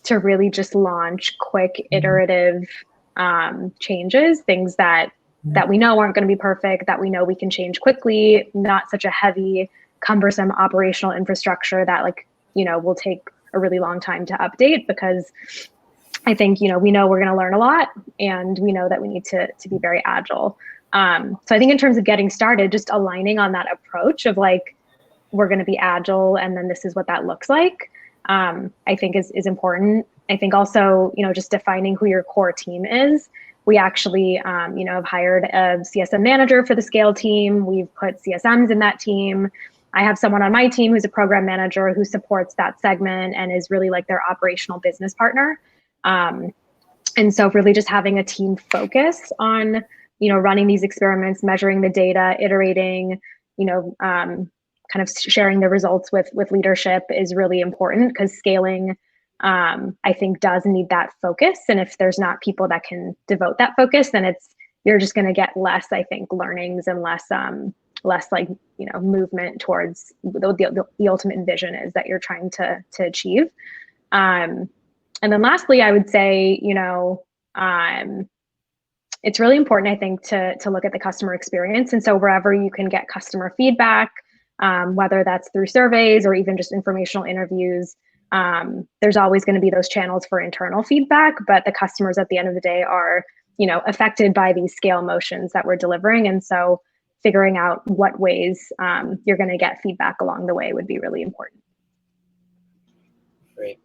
to really just launch quick, iterative changes, things that we know aren't going to be perfect, that we know we can change quickly, not such a heavy, cumbersome operational infrastructure that will take a really long time to update, because I think, we know we're going to learn a lot, and we know that we need to be very agile. So I think in terms of getting started, just aligning on that approach of like, we're going to be agile, and then this is what that looks like, I think is important. I think also, just defining who your core team is. We actually, have hired a CSM manager for the scale team. We've put CSMs in that team. I have someone on my team who's a program manager who supports that segment and is really like their operational business partner. And so really just having a team focus on, running these experiments, measuring the data, iterating, kind of sharing the results with leadership is really important, because scaling, I think, does need that focus. And if there's not people that can devote that focus, then you're just going to get less, I think, learnings and less like, movement towards the ultimate vision is that you're trying to achieve. And then lastly, I would say, it's really important, I think, to look at the customer experience. And so wherever you can get customer feedback, whether that's through surveys or even just informational interviews, there's always going to be those channels for internal feedback, but the customers at the end of the day are, affected by these scale motions that we're delivering. And so figuring out what ways you're going to get feedback along the way would be really important. Great.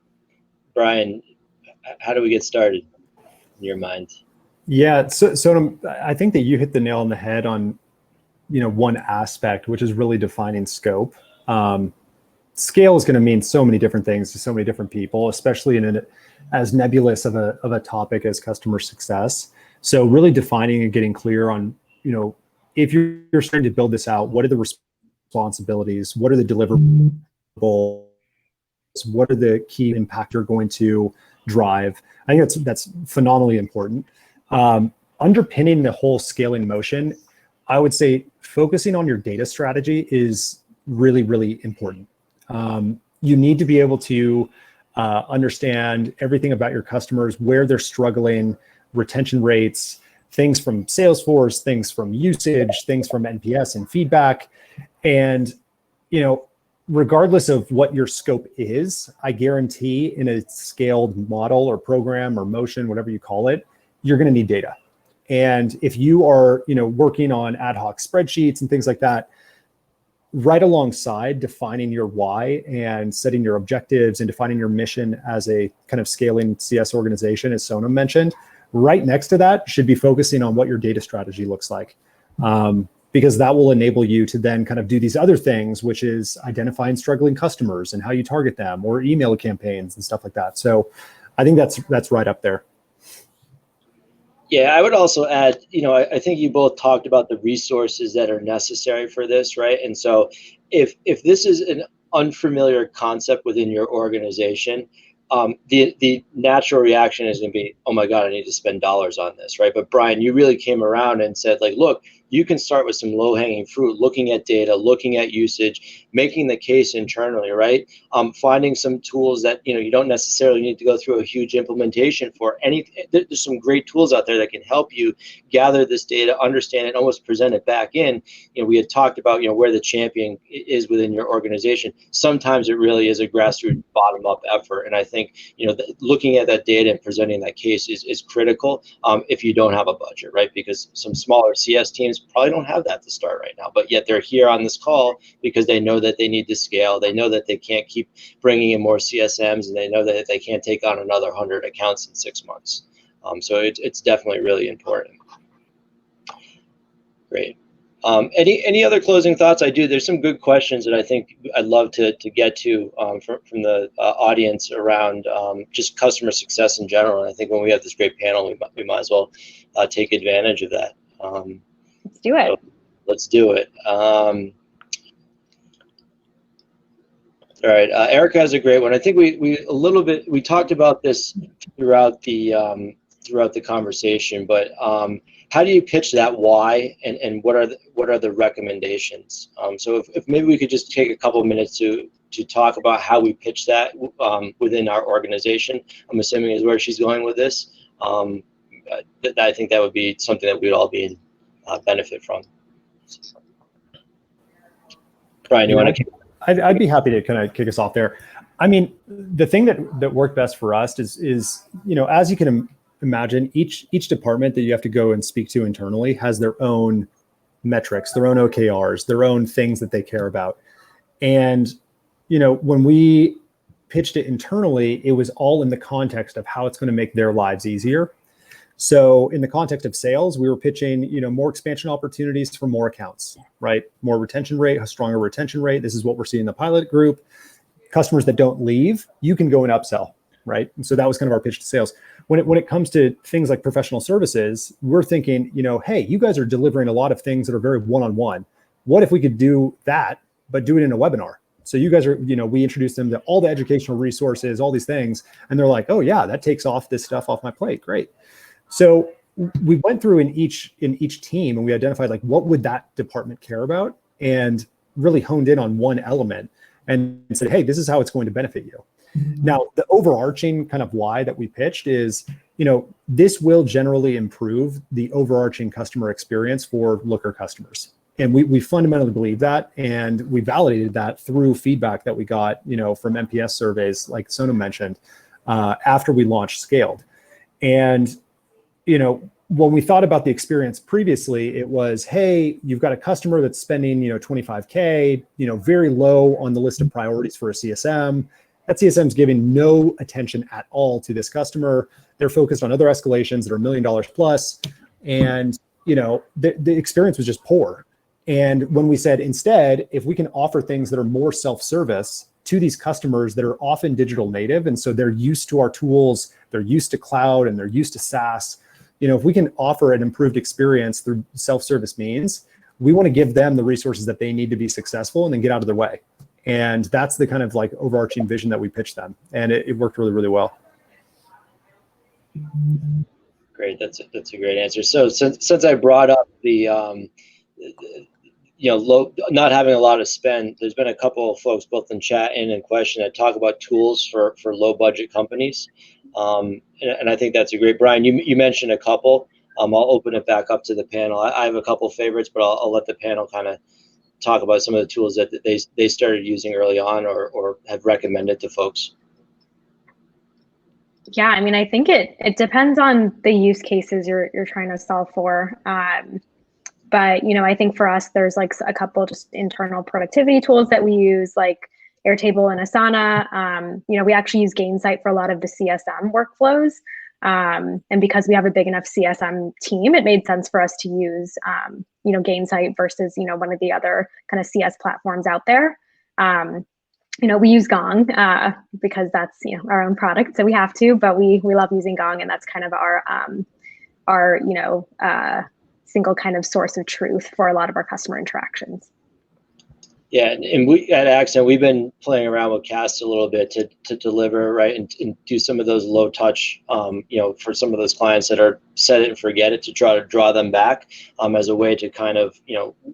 Brian, how do we get started in your mind? Yeah, so I think that you hit the nail on the head on, one aspect, which is really defining scope. Scale is going to mean so many different things to so many different people, especially in as nebulous of a topic as customer success. So really defining and getting clear on, if you're starting to build this out, what are the responsibilities? What are the deliverables? What are the key impact you're going to drive? I think that's phenomenally important. Underpinning the whole scaling motion, I would say focusing on your data strategy is really, really important. You need to be able to understand everything about your customers, where they're struggling, retention rates, things from Salesforce, things from usage, things from NPS and feedback. And, regardless of what your scope is, I guarantee in a scaled model or program or motion, whatever you call it, you're going to need data. And if you are, working on ad hoc spreadsheets and things like that, right alongside defining your why and setting your objectives and defining your mission as a kind of scaling CS organization, as Sonam mentioned, right next to that should be focusing on what your data strategy looks like. Because that will enable you to then kind of do these other things, which is identifying struggling customers and how you target them, or email campaigns and stuff like that. So I think that's right up there. Yeah, I would also add, I think you both talked about the resources that are necessary for this, right? And so if this is an unfamiliar concept within your organization, the natural reaction is going to be, oh my God, I need to spend dollars on this, right? But Brian, you really came around and said, like, look, you can start with some low-hanging fruit, looking at data, looking at usage, making the case internally, right? Finding some tools that, you don't necessarily need to go through a huge implementation for. There's some great tools out there that can help you gather this data, understand it, almost present it back in. We had talked about, where the champion is within your organization. Sometimes it really is a grassroots bottom-up effort. And I think, looking at that data and presenting that case is critical if you don't have a budget, right? Because some smaller CS teams probably don't have that to start right now, but yet they're here on this call because they know that they need to scale. They know that they can't keep bringing in more CSMs, and they know that they can't take on another 100 accounts in 6 months. So it's definitely really important. Great. Any other closing thoughts? There's some good questions that I think I'd love to get to from the audience around just customer success in general. And I think when we have this great panel, we might as well take advantage of that. Let's do it. So let's do it. All right, Erica has a great one. I think we talked about this throughout the conversation, but how do you pitch that why, and what are the recommendations? So if maybe we could just take a couple of minutes to talk about how we pitch that within our organization. I'm assuming is where she's going with this. I think that would be something that we'd all be benefit from. Brian, you want to? I'd be happy to kind of kick us off there. I mean, the thing that worked best for us is as you can imagine, each department that you have to go and speak to internally has their own metrics, their own OKRs, their own things that they care about. And when we pitched it internally, it was all in the context of how it's going to make their lives easier. So in the context of sales, we were pitching, more expansion opportunities for more accounts, right? More retention rate, a stronger retention rate. This is what we're seeing in the pilot group. Customers that don't leave, you can go and upsell, right? And so that was kind of our pitch to sales. When it comes to things like professional services, we're thinking, hey, you guys are delivering a lot of things that are very one-on-one. What if we could do that, but do it in a webinar? So you guys are, we introduced them to all the educational resources, all these things, and they're like, oh yeah, that takes off this stuff off my plate. Great. So we went through in each team and we identified like what would that department care about, and really honed in on one element and said, hey, this is how it's going to benefit you. Now, the overarching kind of why that we pitched is, this will generally improve the overarching customer experience for Looker customers. And we fundamentally believe that, and we validated that through feedback that we got, from NPS surveys, like Sonam mentioned, after we launched Scaled. And, when we thought about the experience previously, it was, hey, you've got a customer that's spending, $25K, very low on the list of priorities for a CSM. That CSM is giving no attention at all to this customer. They're focused on other escalations that are $1 million plus. And, the experience was just poor. And when we said, instead, if we can offer things that are more self-service to these customers that are often digital native, and so they're used to our tools, they're used to cloud, and they're used to SaaS, if we can offer an improved experience through self-service means, we want to give them the resources that they need to be successful and then get out of their way. And that's the kind of like overarching vision that we pitched them. And it worked really, really well. Great. That's a great answer. So since I brought up the, not having a lot of spend, there's been a couple of folks both in chat and in question that talk about tools for low budget companies. And I think that's a great, Brian, you mentioned a couple. I'll open it back up to the panel. I have a couple of favorites, but I'll let the panel kind of talk about some of the tools that they started using early on or have recommended to folks. Yeah, I mean, I think it depends on the use cases you're trying to solve for. But, I think for us, there's like a couple just internal productivity tools that we use, like Airtable and Asana. We actually use Gainsight for a lot of the CSM workflows. And because we have a big enough CSM team, it made sense for us to use, Gainsight versus, one of the other kind of CS platforms out there. We use Gong because that's, our own product, so we have to, but we love using Gong, and that's kind of our single kind of source of truth for a lot of our customer interactions. Yeah, and we at Accent, we've been playing around with Cast a little bit to deliver, right, and do some of those low touch, for some of those clients that are set it and forget it, to try to draw them back as a way to kind of,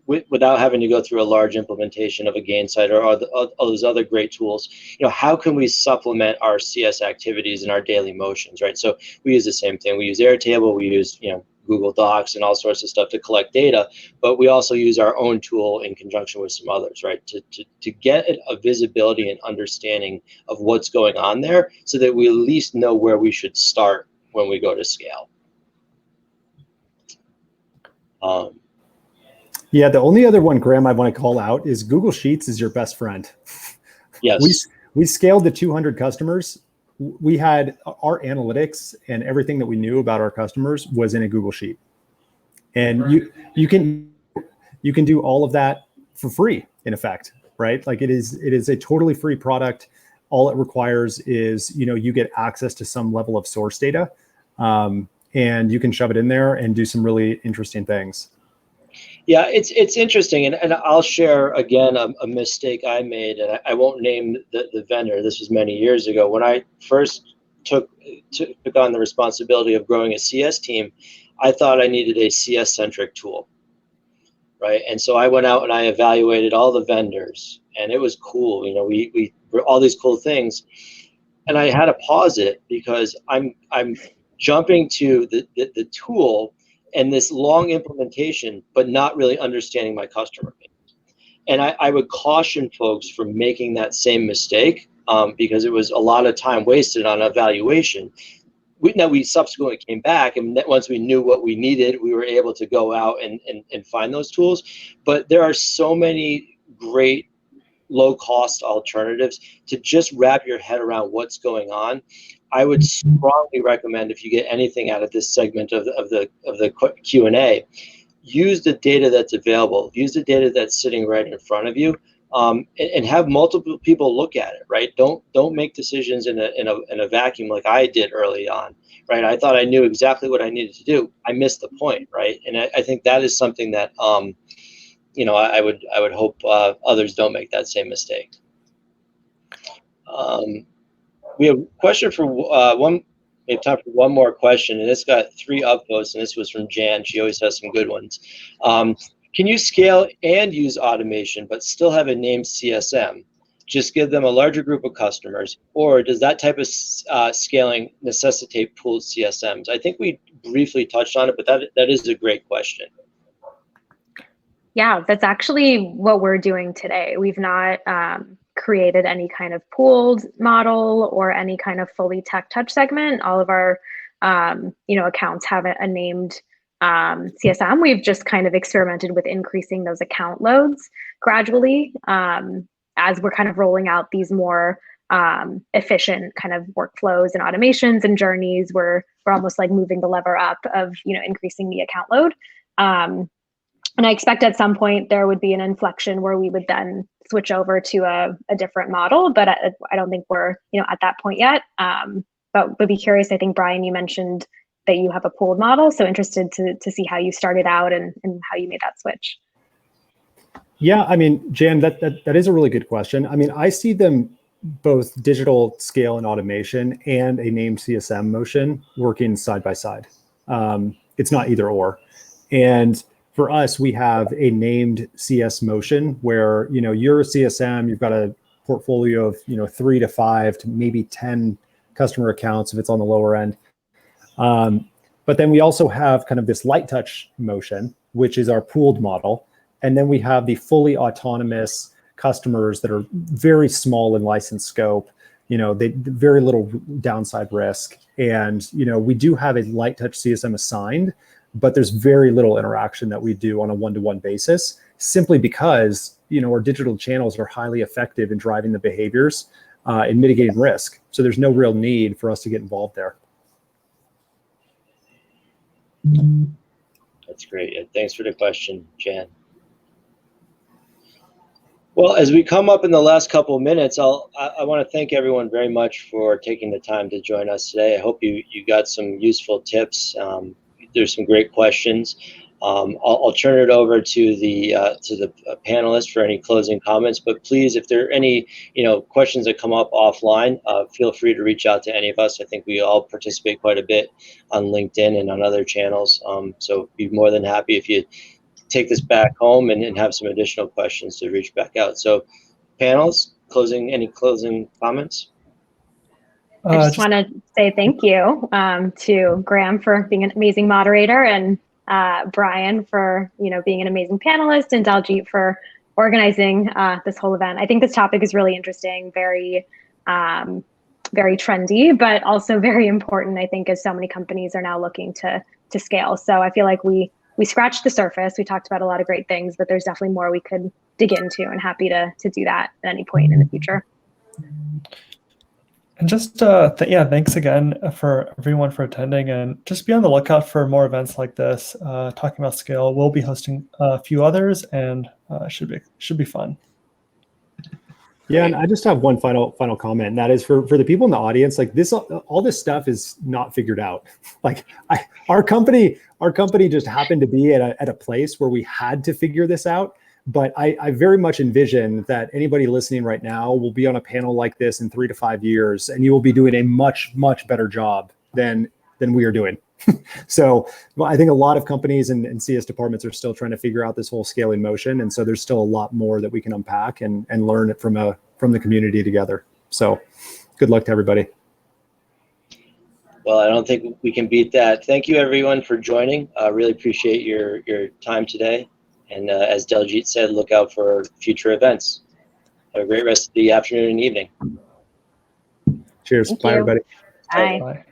without having to go through a large implementation of a Gainsight or all those other great tools. How can we supplement our CS activities and our daily motions, right? So we use the same thing. We use Airtable. We use, Google Docs and all sorts of stuff to collect data, but we also use our own tool in conjunction with some others, right, to get a visibility and understanding of what's going on there, so that we at least know where we should start when we go to scale. Yeah, the only other one, Graham, I want to call out is Google Sheets is your best friend. Yes. We scaled to 200 customers. We had our analytics and everything that we knew about our customers was in a Google Sheet. And you can do all of that for free, in effect, right? Like it is a totally free product. All it requires is, you get access to some level of source data, and you can shove it in there and do some really interesting things. Yeah, it's interesting, and I'll share again a mistake I made, and I won't name the vendor. This was many years ago when I first took on the responsibility of growing a CS team. I thought I needed a CS-centric tool, right? And so I went out and I evaluated all the vendors, and it was cool. We all these cool things, and I had to pause it because I'm jumping to the tool and this long implementation, but not really understanding my customer base. And I would caution folks from making that same mistake because it was a lot of time wasted on evaluation. We subsequently came back, and once we knew what we needed, we were able to go out and find those tools. But there are so many great low-cost alternatives to just wrap your head around what's going on. I would strongly recommend, if you get anything out of this segment of the Q&A, use the data that's available. Use the data that's sitting right in front of you, and have multiple people look at it. Right? Don't make decisions in a vacuum like I did early on. Right? I thought I knew exactly what I needed to do. I missed the point. Right? And I think that is something that I would hope others don't make that same mistake. We have a question for one. We have time for one more question, and this got 3 upvotes, and this was from Jan. She always has some good ones. Can you scale and use automation, but still have a named CSM? Just give them a larger group of customers, or does that type of scaling necessitate pooled CSMs? I think we briefly touched on it, but that is a great question. Yeah, that's actually what we're doing today. We've not created any kind of pooled model or any kind of fully tech touch segment. All of our accounts have a named CSM. We've just kind of experimented with increasing those account loads gradually as we're kind of rolling out these more efficient kind of workflows and automations and journeys. We're almost like moving the lever up of increasing the account load. And I expect at some point there would be an inflection where we would then switch over to a different model, but I don't think we're at that point yet. But would be curious. I think Brian, you mentioned that you have a pooled model, so interested to see how you started out and how you made that switch. Yeah, I mean, Jan, that is a really good question. I mean, I see them both digital scale and automation and a named CSM motion working side by side. It's not either or, and for us, we have a named CS motion where, you're a CSM, you've got a portfolio of, 3 to 5 to maybe 10 customer accounts if it's on the lower end. But then we also have kind of this light touch motion, which is our pooled model. And then we have the fully autonomous customers that are very small in license scope, they very little downside risk. And, we do have a light touch CSM assigned, but there's very little interaction that we do on a one-to-one basis, simply because, our digital channels are highly effective in driving the behaviors and mitigating risk. So there's no real need for us to get involved there. That's great. Yeah, thanks for the question, Jan. Well, as we come up in the last couple of minutes, I want to thank everyone very much for taking the time to join us today. I hope you got some useful tips. There's some great questions. I'll turn it over to the panelists for any closing comments. But please, if there are any questions that come up offline, feel free to reach out to any of us. I think we all participate quite a bit on LinkedIn and on other channels. So be more than happy if you take this back home and have some additional questions to reach back out. So, panelists, any closing comments? I just want to say thank you to Graham for being an amazing moderator, and Brian for being an amazing panelist, and Daljeet for organizing this whole event. I think this topic is really interesting, very trendy, but also very important. I think as so many companies are now looking to scale. So I feel like we scratched the surface. We talked about a lot of great things, but there's definitely more we could dig into, and happy to do that at any point in the future. And just, thanks again for everyone for attending, and just be on the lookout for more events like this, talking about scale. We'll be hosting a few others, and should be fun. Yeah, and I just have one final comment, and that is for the people in the audience, like all this stuff is not figured out. Like our company just happened to be at a place where we had to figure this out. But I very much envision that anybody listening right now will be on a panel like this in 3 to 5 years, and you will be doing a much, much better job than we are doing. So I think a lot of companies and CS departments are still trying to figure out this whole scaling motion. And so there's still a lot more that we can unpack and learn it from the community together. So good luck to everybody. Well, I don't think we can beat that. Thank you, everyone, for joining. I really appreciate your time today. And as Daljeet said, look out for future events. Have a great rest of the afternoon and evening. Cheers. Thank Bye, you. everybody. Bye. Bye.